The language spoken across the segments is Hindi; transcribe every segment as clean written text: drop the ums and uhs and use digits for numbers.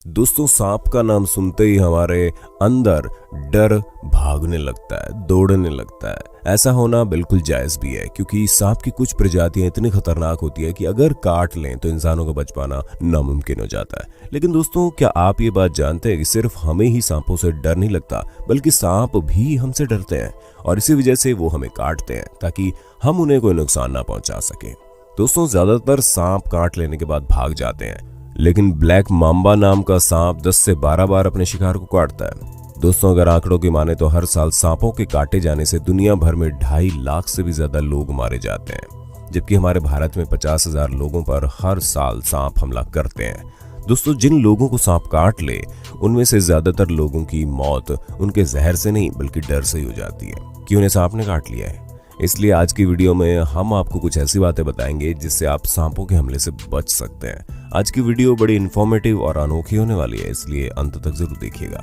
दोस्तों, सांप का नाम सुनते ही हमारे अंदर डर भागने लगता है, दौड़ने लगता है। ऐसा होना बिल्कुल जायज भी है, क्योंकि सांप की कुछ प्रजातियां इतनी खतरनाक होती है कि अगर काट लें तो इंसानों का बच पाना नामुमकिन हो जाता है। लेकिन दोस्तों, क्या आप ये बात जानते हैं कि सिर्फ हमें ही सांपों से डर नहीं लगता, बल्कि सांप भी हमसे डरते हैं और इसी वजह से वो हमें काटते हैं ताकि हम उन्हें कोई नुकसान ना पहुंचा सके। दोस्तों, ज्यादातर सांप काट लेने के बाद भाग जाते हैं, लेकिन ब्लैक माम्बा नाम का सांप 10 से 12 बार अपने शिकार को काटता है। दोस्तों, अगर आंकड़ों की माने तो हर साल सांपों के काटे जाने से दुनिया भर में 2.5 लाख से भी ज्यादा लोग मारे जाते हैं, जबकि हमारे भारत में 50,000 लोगों पर हर साल सांप हमला करते हैं। दोस्तों, जिन लोगों को सांप काट ले उनमें से ज्यादातर लोगों की मौत उनके जहर से नहीं बल्कि डर से ही हो जाती है कि उन्हें सांप ने काट लिया है। इसलिए आज की वीडियो में हम आपको कुछ ऐसी बातें बताएंगे जिससे आप सांपों के हमले से बच सकते हैं। आज की वीडियो बड़ी इन्फॉर्मेटिव और अनोखी होने वाली है, इसलिए अंत तक जरूर देखिएगा।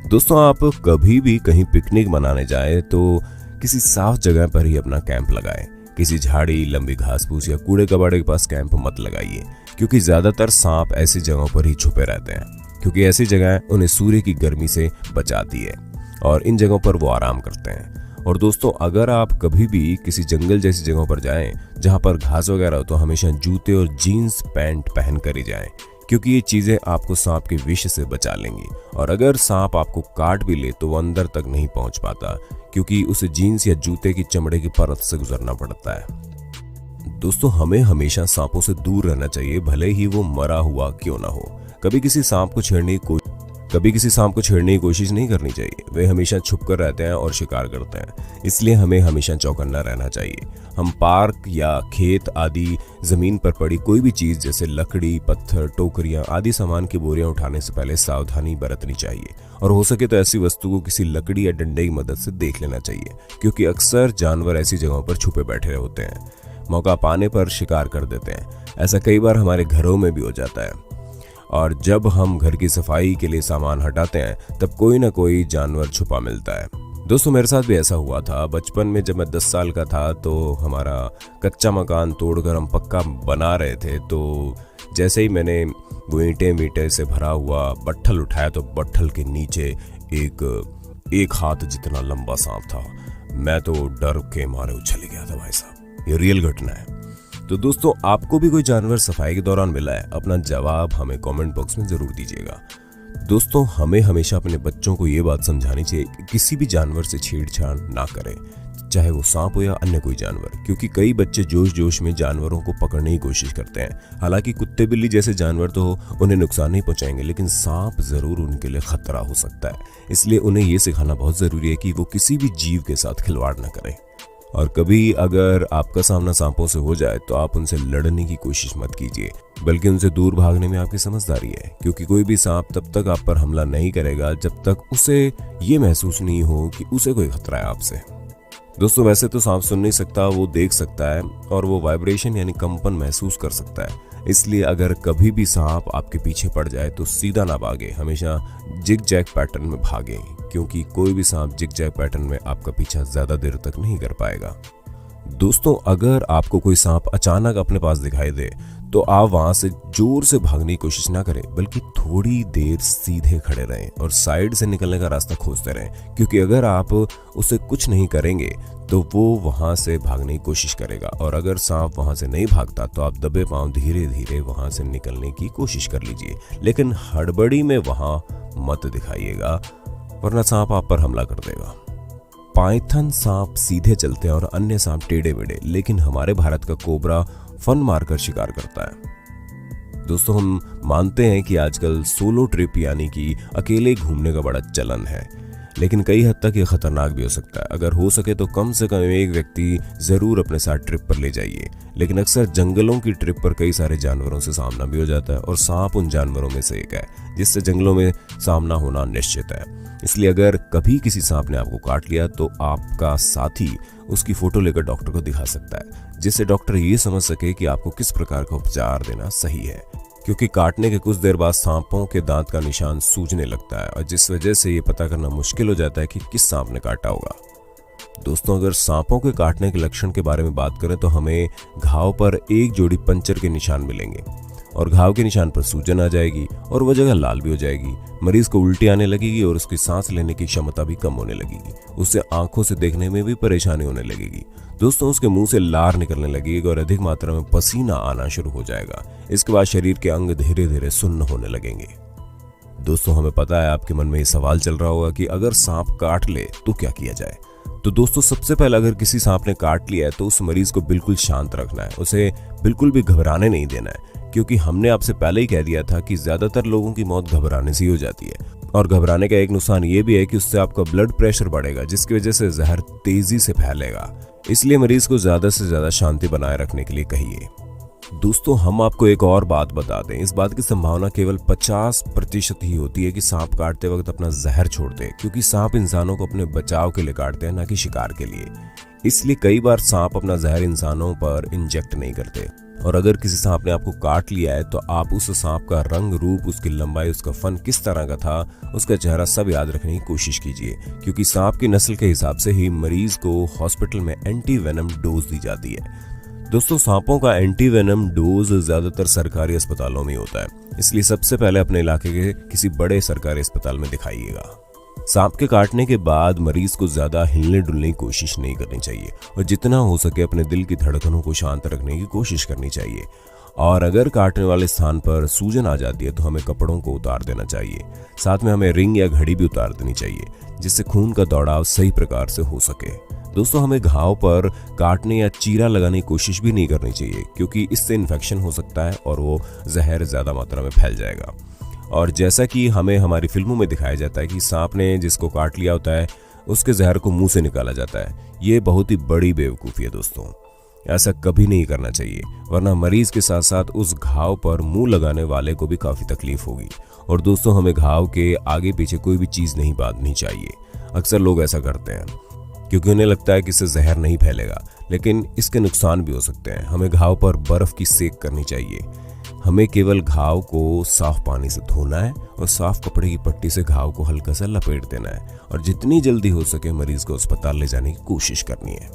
दोस्तों, आप कभी भी कहीं पिकनिक मनाने जाएं तो किसी साफ जगह पर ही अपना कैंप लगाएं। किसी झाड़ी, लंबी घास फूस या कूड़े कबाड़े के पास कैंप मत लगाइए, क्योंकि ज्यादातर सांप ऐसी जगहों पर ही छुपे रहते हैं, क्योंकि ऐसी जगह उन्हें सूर्य की गर्मी से बचाती है और इन जगहों पर वो आराम करते हैं। और दोस्तों, अगर आप कभी भी किसी जंगल जैसी जगहों पर जाएं जहां पर घास वगैरह हो तो हमेशा जूते और जीन्स पैंट पहन कर ही जाएं, क्योंकि ये चीजें आपको सांप के विष से बचा लेंगी। और अगर सांप आपको काट भी ले तो वो अंदर तक नहीं पहुंच पाता, क्योंकि उसे जीन्स या जूते की चमड़े की परत से गुजरना पड़ता है। दोस्तों, हमें हमेशा सांपों से दूर रहना चाहिए, भले ही वो मरा हुआ क्यों ना हो। कभी किसी सांप को छेड़ने की कोशिश नहीं करनी चाहिए। वे हमेशा छुपकर रहते हैं और शिकार करते हैं, इसलिए हमें हमेशा चौकन्ना रहना चाहिए। हम पार्क या खेत आदि जमीन पर पड़ी कोई भी चीज जैसे लकड़ी, पत्थर, टोकरियां आदि सामान की बोरियां उठाने से पहले सावधानी बरतनी चाहिए और हो सके तो ऐसी वस्तु को किसी लकड़ी या डंडे की मदद से देख लेना चाहिए, क्योंकि अक्सर जानवर ऐसी जगहों पर छुपे बैठे होते हैं, मौका पाने पर शिकार कर देते हैं। ऐसा कई बार हमारे घरों में भी हो जाता है, और जब हम घर की सफाई के लिए सामान हटाते हैं तब कोई ना कोई जानवर छुपा मिलता है। दोस्तों, मेरे साथ भी ऐसा हुआ था। बचपन में जब मैं 10 साल का था तो हमारा कच्चा मकान तोड़कर हम पक्का बना रहे थे, तो जैसे ही मैंने वो ईंटे से भरा हुआ बट्ठल उठाया तो बट्ठल के नीचे एक हाथ जितना लंबा सांप था। मैं तो डर के मारे उछल गया था भाई साहब। ये रियल घटना है। तो दोस्तों, आपको भी कोई जानवर सफाई के दौरान मिला है? अपना जवाब हमें कमेंट बॉक्स में जरूर दीजिएगा। दोस्तों, हमें हमेशा अपने बच्चों को ये बात समझानी चाहिए कि किसी भी जानवर से छेड़छाड़ ना करें, चाहे वो सांप हो या अन्य कोई जानवर, क्योंकि कई बच्चे जोश में जानवरों को पकड़ने की कोशिश करते हैं। हालांकि कुत्ते बिल्ली जैसे जानवर तो उन्हें नुकसान नहीं पहुंचाएंगे, लेकिन सांप जरूर उनके लिए खतरा हो सकता है। इसलिए उन्हें ये सिखाना बहुत जरूरी है कि वो किसी भी जीव के साथ खिलवाड़ ना करें। और कभी अगर आपका सामना सांपों से हो जाए तो आप उनसे लड़ने की कोशिश मत कीजिए, बल्कि उनसे दूर भागने में आपकी समझदारी है, क्योंकि कोई भी सांप तब तक आप पर हमला नहीं करेगा जब तक उसे ये महसूस नहीं हो कि उसे कोई खतरा है आपसे। दोस्तों, वैसे तो सांप सुन नहीं सकता, वो देख सकता है और वो वाइब्रेशन यानी कंपन महसूस कर सकता है। इसलिए अगर कभी भी सांप आपके पीछे पड़ जाए तो सीधा ना भागे, हमेशा जिग जैग पैटर्न में भागें, क्योंकि कोई भी सांप जिग जैग पैटर्न में आपका पीछा ज्यादा देर तक नहीं कर पाएगा। दोस्तों, अगर आपको कोई सांप अचानक अपने पास दिखाई दे तो आप वहां से जोर से भागने की कोशिश ना करें, बल्कि थोड़ी देर सीधे खड़े रहें और साइड से निकलने का रास्ता खोजते रहें, क्योंकि अगर आप उसे कुछ नहीं करेंगे तो वो वहां से भागने की कोशिश करेगा। और अगर सांप वहां से नहीं भागता तो आप दबे पांव धीरे धीरे वहां से निकलने की कोशिश कर लीजिए, लेकिन हड़बड़ी में वहां मत दिखाइएगा, वरना सांप आप पर हमला कर देगा। पाइथन सांप सीधे चलते हैं और अन्य सांप टेढ़े मेढ़े, लेकिन हमारे भारत का कोबरा फन मारकर शिकार करता है। दोस्तों, हम मानते हैं कि आजकल सोलो ट्रिप यानी कि अकेले घूमने का बड़ा चलन है, लेकिन कई हद तक ये खतरनाक भी हो सकता है। अगर हो सके तो कम से कम एक व्यक्ति जरूर अपने साथ ट्रिप पर ले जाइए, लेकिन अक्सर जंगलों की ट्रिप पर कई सारे जानवरों से सामना भी हो जाता है और सांप उन जानवरों में से एक है जिससे जंगलों में सामना होना निश्चित है। इसलिए अगर कभी किसी सांप ने आपको काट लिया तो आपका साथी उसकी फोटो लेकर डॉक्टर को दिखा सकता है, जिससे डॉक्टर ये समझ सके कि आपको किस प्रकार का उपचार देना सही है, क्योंकि काटने के कुछ देर बाद सांपों के दांत का निशान सूजने लगता है और जिस वजह से ये पता करना मुश्किल हो जाता है कि किस सांप ने काटा होगा। दोस्तों, अगर सांपों के काटने के लक्षण के बारे में बात करें तो हमें घाव पर एक जोड़ी पंचर के निशान मिलेंगे और घाव के निशान पर सूजन आ जाएगी और वह जगह लाल भी हो जाएगी। मरीज को उल्टी आने लगेगी और उसकी सांस लेने की क्षमता भी कम होने लगेगी। उससे आंखों से देखने में भी परेशानी होने लगेगी। दोस्तों, उसके मुंह से लार निकलने लगेगी और अधिक मात्रा में पसीना आना शुरू हो जाएगा। इसके बाद शरीर के अंग धीरे धीरे सुन्न होने लगेंगे। दोस्तों, हमें पता है आपके मन में ये सवाल चल रहा होगा कि अगर सांप काट ले तो क्या किया जाए। तो दोस्तों, सबसे पहले अगर किसी सांप ने काट लिया है तो उस मरीज को बिल्कुल शांत रखना है, उसे बिल्कुल भी घबराने नहीं देना है, क्योंकि हमने आपसे पहले ही कह दिया था कि ज्यादातर लोगों की मौत घबराने से ही हो जाती है। और घबराने का एक नुकसान ये भी है कि उससे आपका ब्लड प्रेशर बढ़ेगा, जिसकी वजह से जहर तेजी से फैलेगा। इसलिए मरीज को ज्यादा से ज्यादा शांति बनाए रखने के लिए कहिए। दोस्तों, हम आपको एक और बात बता दें, इस बात की संभावना केवल 50% ही होती है कि सांप काटते वक्त अपना जहर छोड़ दे, क्योंकि सांप इंसानों को अपने बचाव के लिए काटते हैं, ना कि शिकार के लिए। इसलिए कई बार सांप अपना जहर इंसानों पर इंजेक्ट नहीं करते। और अगर किसी सांप ने आपको काट लिया है तो आप उस सांप का रंग, रूप, उसकी लंबाई, उसका फन किस तरह का था, उसका चेहरा सब याद रखने की कोशिश कीजिए, क्योंकि सांप की नस्ल के हिसाब से ही मरीज को हॉस्पिटल में एंटी वेनम डोज दी जाती है। दोस्तों, सांपों का एंटी वेनम डोज ज्यादातर सरकारी अस्पतालों में होता है, इसलिए सबसे पहले अपने इलाके के किसी बड़े सरकारी अस्पताल में दिखाइएगा। सांप के काटने के बाद मरीज को ज्यादा हिलने डुलने की कोशिश नहीं करनी चाहिए और जितना हो सके अपने दिल की धड़कनों को शांत रखने की कोशिश करनी चाहिए। और अगर काटने वाले स्थान पर सूजन आ जाती है तो हमें कपड़ों को उतार देना चाहिए। साथ में हमें रिंग या घड़ी भी उतार देनी चाहिए, जिससे खून का दौड़ाव सही प्रकार से हो सके। दोस्तों, हमें घाव पर काटने या चीरा लगाने की कोशिश भी नहीं करनी चाहिए, क्योंकि इससे इन्फेक्शन हो सकता है और वो जहर ज्यादा मात्रा में फैल जाएगा। और जैसा कि हमें हमारी फिल्मों में दिखाया जाता है कि सांप ने जिसको काट लिया होता है उसके जहर को मुंह से निकाला जाता है, ये बहुत ही बड़ी बेवकूफ़ी है। दोस्तों, ऐसा कभी नहीं करना चाहिए, वरना मरीज के साथ साथ उस घाव पर मुंह लगाने वाले को भी काफ़ी तकलीफ होगी। और दोस्तों, हमें घाव के आगे पीछे कोई भी चीज़ नहीं बांधनी चाहिए। अक्सर लोग ऐसा करते हैं क्योंकि उन्हें लगता है कि इससे जहर नहीं फैलेगा, लेकिन इसके नुकसान भी हो सकते हैं। हमें घाव पर बर्फ की सेक करनी चाहिए। हमें केवल घाव को साफ पानी से धोना है और साफ कपड़े की पट्टी से घाव को हल्का सा लपेट देना है और जितनी जल्दी हो सके मरीज को अस्पताल ले जाने की कोशिश करनी है।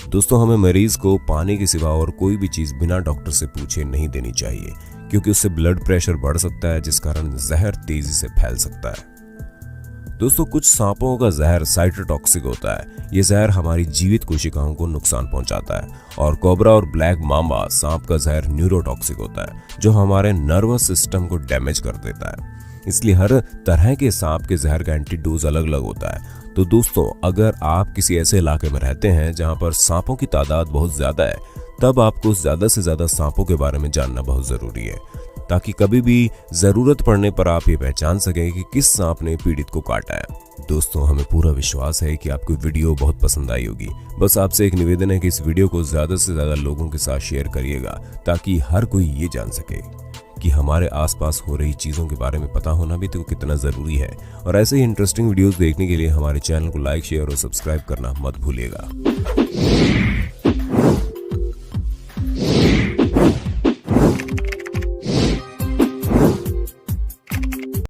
दोस्तों, हमें मरीज को पानी के सिवा और कोई भी चीज बिना डॉक्टर से पूछे नहीं देनी चाहिए, क्योंकि उससे ब्लड प्रेशर बढ़ सकता है, जिस कारण जहर तेजी से फैल सकता है। दोस्तों, कुछ सांपों का जहर साइटोटॉक्सिक होता है। ये जहर हमारी जीवित कोशिकाओं को नुकसान पहुंचाता है। और कोबरा और ब्लैक मांबा सांप का जहर न्यूरोटॉक्सिक होता है, जो हमारे नर्वस सिस्टम को डैमेज कर देता है। इसलिए हर तरह के सांप के जहर का एंटीडोज अलग अलग होता है। तो दोस्तों, अगर आप किसी ऐसे इलाके में रहते हैं जहां पर सांपों की तादाद बहुत ज्यादा है, तब आपको ज्यादा से ज्यादा सांपों के बारे में जानना बहुत जरूरी है, ताकि कभी भी जरूरत पड़ने पर आप ये पहचान सकें कि किस सांप ने पीड़ित को काटा है। दोस्तों, हमें पूरा विश्वास है कि आपको वीडियो बहुत पसंद आई होगी। बस आपसे एक निवेदन है कि इस वीडियो को ज्यादा से ज्यादा लोगों के साथ शेयर करिएगा, ताकि हर कोई ये जान सके कि हमारे आसपास हो रही चीजों के बारे में पता होना भी तो कितना जरूरी है। और ऐसे ही इंटरेस्टिंग वीडियोस देखने के लिए हमारे चैनल को लाइक, शेयर और सब्सक्राइब करना मत भूलिएगा।